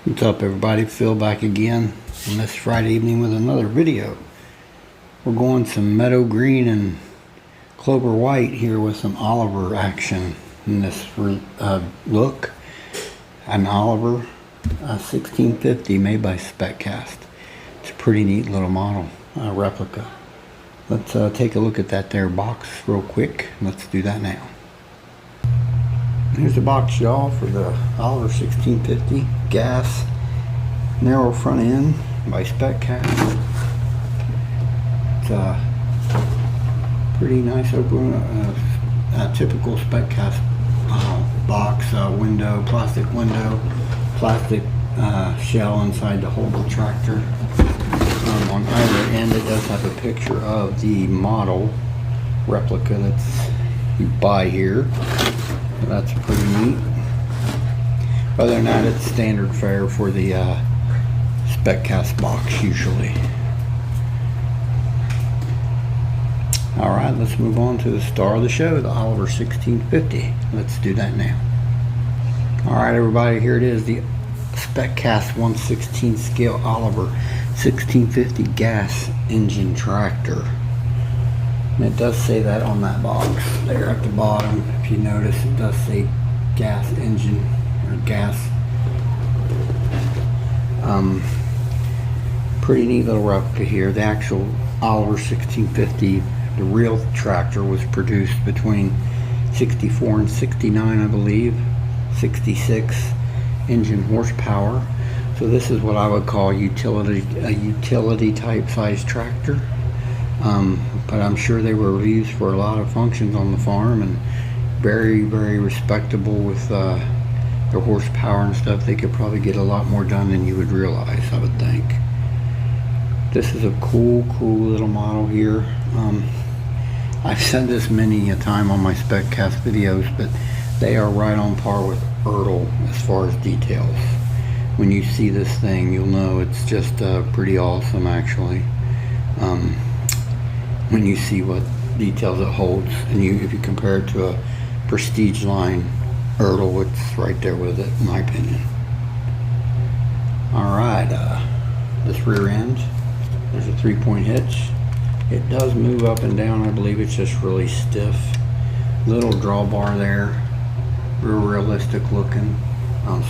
What's up, everybody? Phil back again on this Friday evening with another video. We're going some meadow green and clover white here with some Oliver action in this look. An Oliver 1650 made by SpecCast. It's a pretty neat little model, replica. Let's take a look at that there box real quick. Let's do that now. Here's the box, y'all, for the Oliver 1650 gas narrow front end by SpecCast. It's a pretty nice open, typical SpecCast box, window, plastic shell inside to hold the tractor. On either end, it does have a picture of the model replica that's you buy here. So that's pretty neat. Other than that, it's standard fare for the SpecCast box usually. Alright, let's move on to the star of the show, the Oliver 1650. Let's do that now. Alright, everybody, here it is, the SpecCast 1/16 scale Oliver 1650 gas engine tractor. And it does say that on that box there at the bottom. If you notice, it does say gas engine or gas. Pretty neat little replica here. The actual Oliver 1650, the real tractor, was produced between 64 and 69, I believe. 66 engine horsepower. So this is what I would call a utility type size tractor. But I'm sure they were used for a lot of functions on the farm, and very, very respectable with their horsepower and stuff. They could probably get a lot more done than you would realize, I would think. This is a cool little model here. I've said this many a time on my SpecCast videos, but they are right on par with Ertl as far as details. When you see this thing, you'll know it's just pretty awesome, actually. When you see what details it holds, and if you compare it to a prestige line Ertl, it's right there with it, in my opinion. Alright, this rear end, there's a 3-point hitch. It does move up and down. I believe it's just really stiff. Little drawbar there, real realistic looking.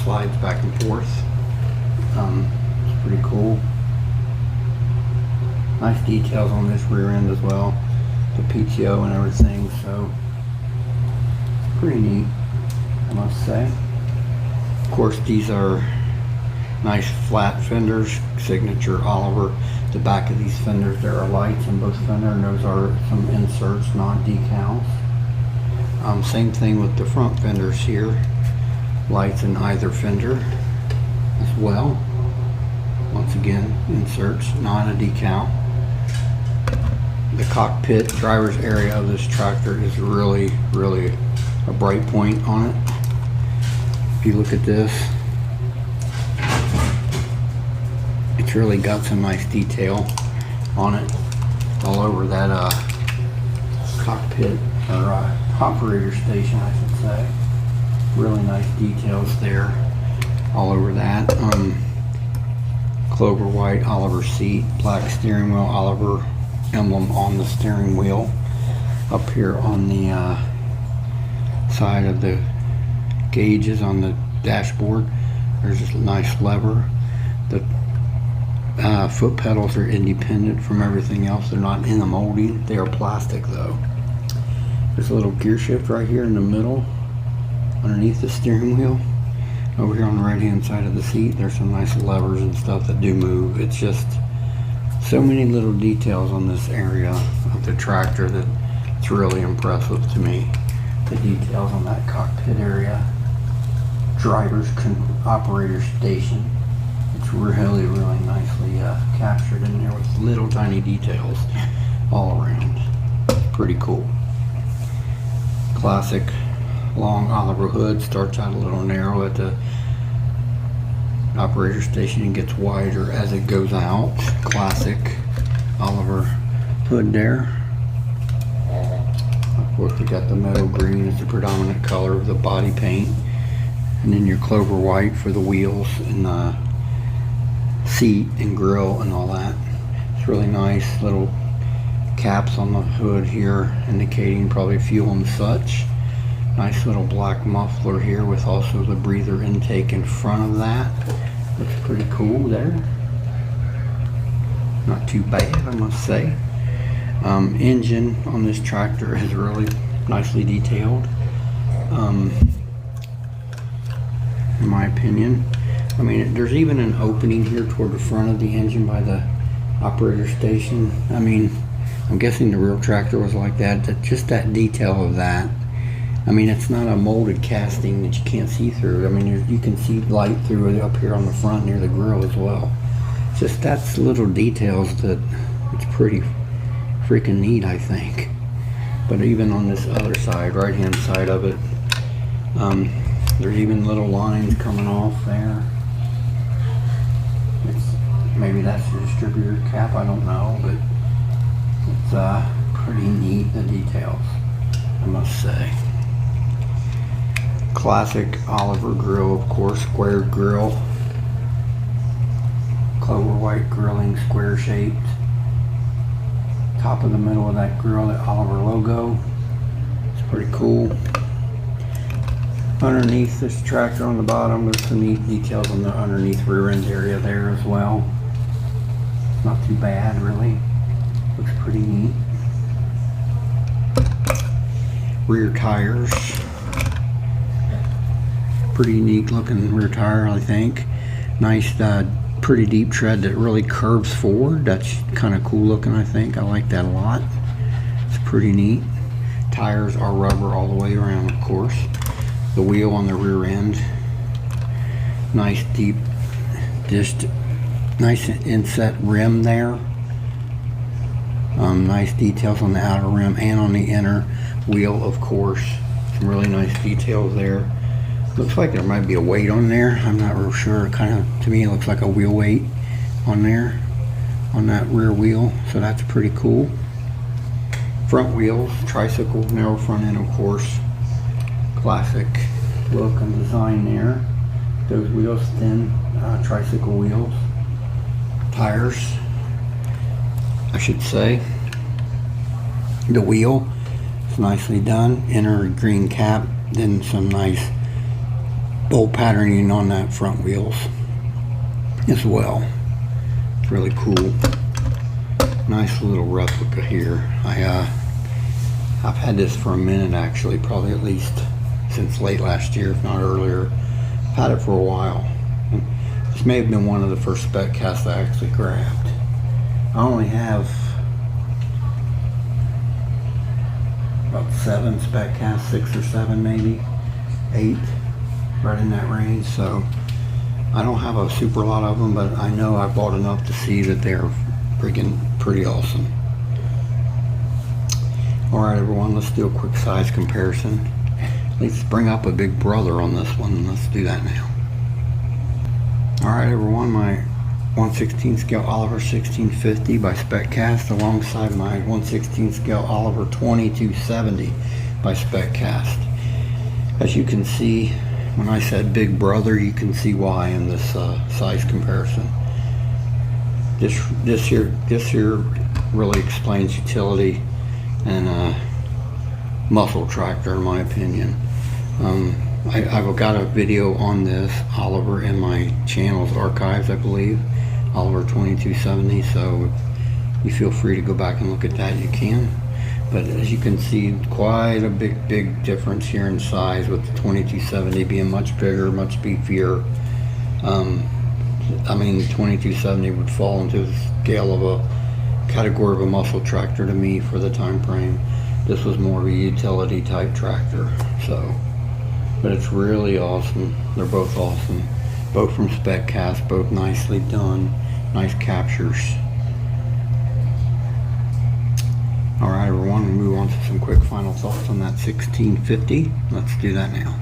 Slides back and forth. It's pretty cool. Nice details on this rear end as well, the PTO and everything, so pretty neat, I must say. Of course, these are nice flat fenders, signature Oliver. The back of these fenders, there are lights in both fenders, and those are some inserts, not decals. Same thing with the front fenders here, lights in either fender as well. Once again, inserts, not a decal. The cockpit driver's area of this tractor is really a bright point on it. If you look at this, it's really got some nice detail on it all over that cockpit or operator station, I should say. Really nice details there all over that. Clover white Oliver seat, black steering wheel, Oliver emblem on the steering wheel. Up here on the side of the gauges on the dashboard, there's this nice lever. The foot pedals are independent from everything else. They're not in the molding. They are plastic though. There's a little gear shift right here in the middle underneath the steering wheel. Over here on the right hand side of the seat, there's some nice levers and stuff that do move. It's just so many little details on this area of the tractor that it's really impressive to me. The details on that cockpit area, driver's operator station, it's really nicely captured in there with little tiny details all around. Pretty cool. Classic long Oliver hood, starts out a little narrow at the operator station and gets wider as it goes out. Classic Oliver hood there. Of course, we got the meadow green as the predominant color of the body paint. And then your clover white for the wheels and the seat and grill and all that. It's really nice. Little caps on the hood here indicating probably fuel and such. Nice little black muffler here with also the breather intake in front of that. Looks pretty cool there. Not too bad, I must say. Engine on this tractor is really nicely detailed, in my opinion. I mean, there's even an opening here toward the front of the engine by the operator station. I mean, I'm guessing the real tractor was like that. Just that detail of that. I mean, it's not a molded casting that you can't see through. I mean, you can see light through it up here on the front near the grill as well. Just that's little details that it's pretty freaking neat, I think. But even on this other side, right hand side of it, there's even little lines coming off there. Maybe that's the distributor cap, I don't know, but it's pretty neat, the details, I must say. Classic Oliver grill, of course, squared grill. Clover white grilling, square shaped. Top of the middle of that grill, the Oliver logo. It's pretty cool. Underneath this tractor on the bottom, there's some neat details on the underneath rear end area there as well. Not too bad, really. Looks pretty neat. Rear tires. Pretty neat looking rear tire, I think. Nice, pretty deep tread that really curves forward. That's kind of cool looking, I think. I like that a lot. It's pretty neat. Tires are rubber all the way around, of course. The wheel on the rear end. Nice deep disc. Nice inset rim there. Nice details on the outer rim and on the inner wheel, of course. Some really nice details there. Looks like there might be a weight on there. I'm not real sure. Kind of, to me, it looks like a wheel weight on there, on that rear wheel. So that's pretty cool. Front wheels, tricycle, narrow front end, of course. Classic look and design there. Those wheels, thin tricycle wheels. Tires, I should say. The wheel is nicely done. Inner green cap, then some nice bolt patterning on that front wheels as well. It's really cool. Nice little replica here. I've had this for a minute, actually, probably at least since late last year, if not earlier. I've had it for a while. This may have been one of the first SpecCasts I actually grabbed. I only have about 7 SpecCasts, 6 or 7 maybe, 8, right in that range. So I don't have a super lot of them, but I know I bought enough to see that they're freaking pretty awesome. Alright everyone, let's do a quick size comparison. Let's bring up a big brother on this one. Let's do that now. Alright everyone, my 1/16 scale Oliver 1650 by SpecCast alongside my 1/16 scale Oliver 2270 by SpecCast. As you can see, when I said big brother, you can see why in this size comparison. This here really explains utility and muscle tractor, in my opinion. I've got a video on this Oliver in my channel's archives, I believe, Oliver 2270, so if you feel free to go back and look at that, you can. But as you can see, quite a big difference here in size, with the 2270 being much bigger, much beefier. I mean, the 2270 would fall into the scale of a category of a muscle tractor to me for the time frame. This was more of a utility type tractor. So, but it's really awesome. They're both awesome. Both from SpecCast, both nicely done. Nice captures. Alright everyone, we'll move on to some quick final thoughts on that 1650. Let's do that now.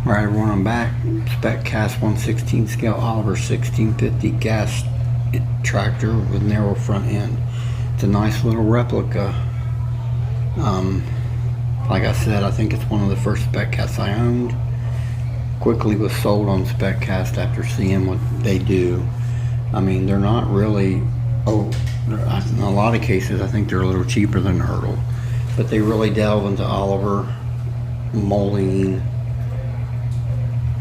Alright everyone, I'm back. SpecCast 1/16 scale Oliver 1650 gas tractor with narrow front end. It's a nice little replica. Like I said, I think it's one of the first SpecCasts I owned. quickly was sold on SpecCast after seeing what they do. I mean, they're not really, in a lot of cases, I think they're a little cheaper than Hurdle. But they really delve into Oliver, Moline.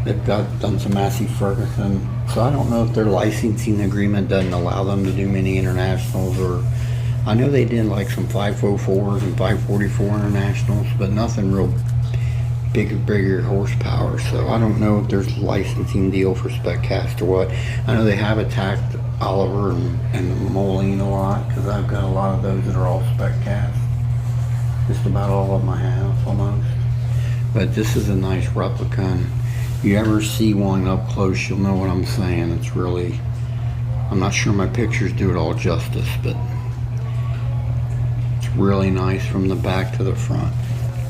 They've done some Massey Ferguson. So I don't know if their licensing agreement doesn't allow them to do many internationals, or I know they did like some 504s and 544 internationals, but nothing real bigger horsepower. So I don't know if there's a licensing deal for SpecCast or what. I know they have attacked Oliver and Moline a lot, because I've got a lot of those that are all SpecCast. Just about all of them I have, almost. But this is a nice replica, and if you ever see one up close, you'll know what I'm saying. It's really, I'm not sure my pictures do it all justice, but it's really nice from the back to the front.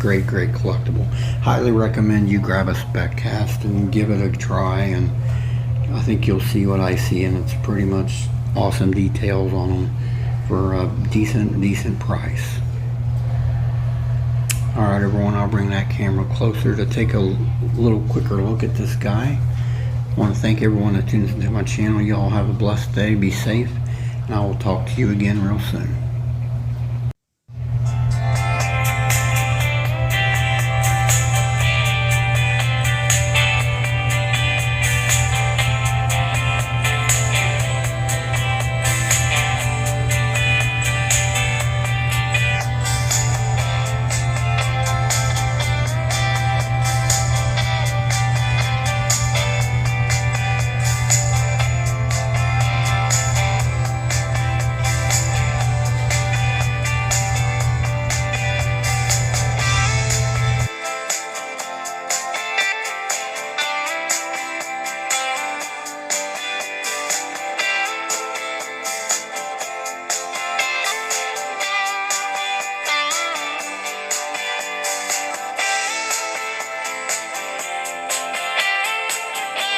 Great collectible. Highly recommend you grab a SpecCast and give it a try, and I think you'll see what I see, and it's pretty much awesome details on them for a decent price. Alright everyone, I'll bring that camera closer to take a little quicker look at this guy. I want to thank everyone that tunes into my channel. You all have a blessed day. Be safe, and I will talk to you again real soon.